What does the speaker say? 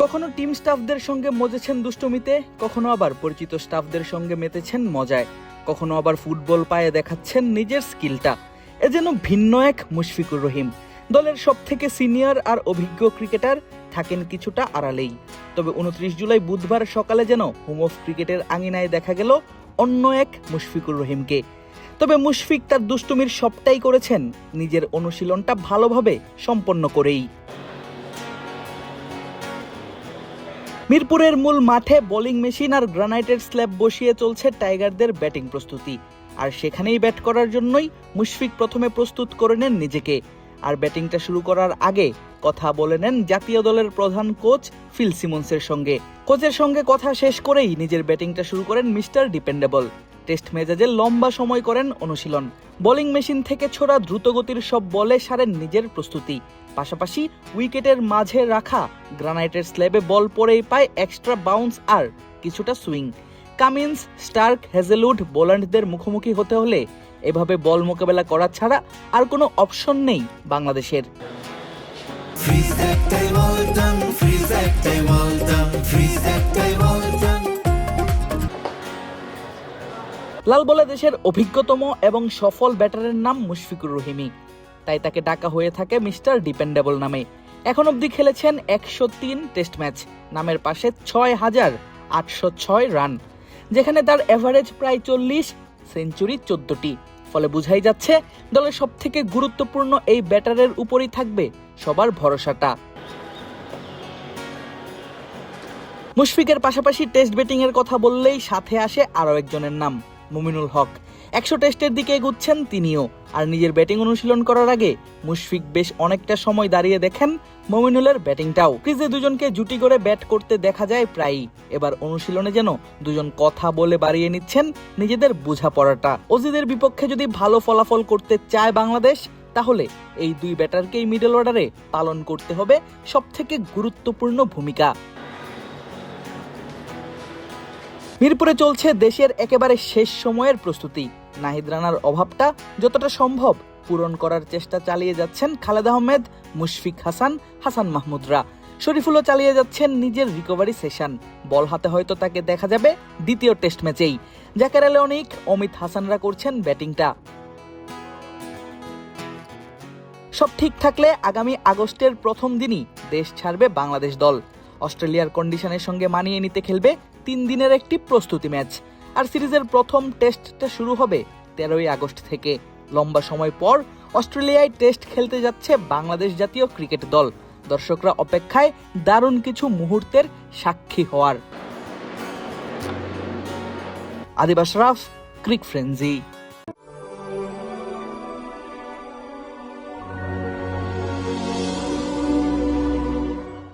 কখনো টিম স্টাফদের সঙ্গে মজেছেন দুষ্টুমিতে, কখনো আবার পরিচিত স্টাফদের সঙ্গে মেতেছেন মজায়, কখনো আবার ফুটবল পায়ে দেখাচ্ছেন নিজের স্কিলটা। এ যেন ভিন্ন এক মুশফিকুর রহিম। দলের সবথেকে সিনিয়র আর অভিজ্ঞ ক্রিকেটার থাকেন কিছুটা আড়ালেই। তবে 29 জুলাই বুধবার সকালে যেন হোম অফ ক্রিকেটের আঙিনায় দেখা গেল অন্য এক মুশফিকুর রহিমকে। তবে মুশফিক তার দুষ্টুমির সবটাই করেছেন নিজের অনুশীলনটা ভালোভাবে সম্পন্ন করেই। মিরপুরের মূল মাঠে বোলিং মেশিন আর গ্রানাইটের স্ল্যাব বসিয়ে চলছে টাইগারদের ব্যাটিং প্রস্তুতি। আর সেখানেই ব্যাট করার জন্যই মুশফিক প্রথমে প্রস্তুত করে নেন নিজেকে। আর ব্যাটিংটা শুরু করার আগে কথা বলে নেন জাতীয় দলের প্রধান কোচ ফিল সিমন্সের সঙ্গে। কোচের সঙ্গে কথা শেষ করেই নিজের ব্যাটিংটা শুরু করেন মিস্টার ডিপেন্ডেবল। টেস্ট মেজাজে লম্বা সময় করেন অনুশীলন। বোলিং মেশিন থেকে ছোড়া দ্রুতগতির সব বলে সারেন নিজের প্রস্তুতি। পাশাপাশি উইকেটের মাঝে রাখা গ্রানাইটের স্ল্যাবে বল পড়েই পায় এক্সট্রা বাউন্স আর কিছুটা সুইং। কামিন্স, স্টার্ক, হেজেলউড বোলারদের মুখোমুখি হতে হলে এভাবে বল মোকাবেলা করা ছাড়া আর কোনো অপশন নেই বাংলাদেশের। লাল বলে দেশের অভিজ্ঞতম এবং সফল ব্যাটারের নাম মুশফিকুর রহিমই, তাই তাকে ডাকা হয়ে থাকে মিস্টার ডিপেন্ডেবল নামে। এখন অবধি খেলেছেন 103 টেস্ট ম্যাচ, নামের পাশে 6,806 রান, যেখানে তার এভারেজ প্রায় 40, সেঞ্চুরি 14টি। ফলে বুঝাই যাচ্ছে দলের সবথেকে গুরুত্বপূর্ণ এই ব্যাটারের উপরই থাকবে সবার ভরসাটা। মুশফিকের পাশাপাশি টেস্ট ব্যাটিং এর কথা বললেই সাথে আসে আরও একজনের নাম, মুমিনুল হক। 100 টেস্টের দিকে এগুচ্ছেন তিনিও। আর নিজের ব্যাটিং অনুশীলন করার আগে মুশফিক বেশ অনেকটা সময় দাঁড়িয়ে দেখেন মুমিনুলের ব্যাটিংটাও। ক্রিজে দুজনকে জুটি করে ব্যাট করতে দেখা যায় প্রায়ই। এবার অনুশীলনে যেন দুজন কথা বলে বাড়িয়ে নিচ্ছেন নিজেদের বোঝাপড়াটা। অজিদের বিপক্ষে যদি ভালো ফলাফল করতে চায় বাংলাদেশ, তাহলে এই দুই ব্যাটারকেই মিডল অর্ডারে পালন করতে হবে সবথেকে গুরুত্বপূর্ণ ভূমিকা। মিরপুরে চলছে দেশের একেবারে শেষ সময়ের প্রস্তুতি। নাহিদ রানার অভাবটা যতটা সম্ভব পূরণ করার চেষ্টা চালিয়ে যাচ্ছেন খালেদ আহমেদ, মুশফিক হাসান, হাসান মাহমুদরা। শরীফুলও চালিয়ে যাচ্ছেন নিজের রিকভারি সেশন। বল হাতে হয়তো তাকে দেখা যাবে দ্বিতীয় টেস্ট ম্যাচেই। জাকের আলী অনিক, অমিত হাসানরা করছেন ব্যাটিংটা। সব ঠিক থাকলে আগামী আগস্টের প্রথম দিনই দেশ ছাড়বে বাংলাদেশ দল। অস্ট্রেলিয়ার কন্ডিশনের সঙ্গে মানিয়ে নিতে খেলবে 3 দিনের একটি প্রস্তুতি ম্যাচ। আর সিরিজের প্রথম টেস্টটা শুরু হবে 13ই আগস্ট থেকে। লম্বা সময় পর অস্ট্রেলিয়ায় টেস্ট খেলতে যাচ্ছে বাংলাদেশ জাতীয় ক্রিকেট দল। দর্শকরা অপেক্ষায় দারুণ কিছু মুহূর্তের সাক্ষী হওয়ার। আদিব আশরাফ, ক্রিক ফ্রেন্জি।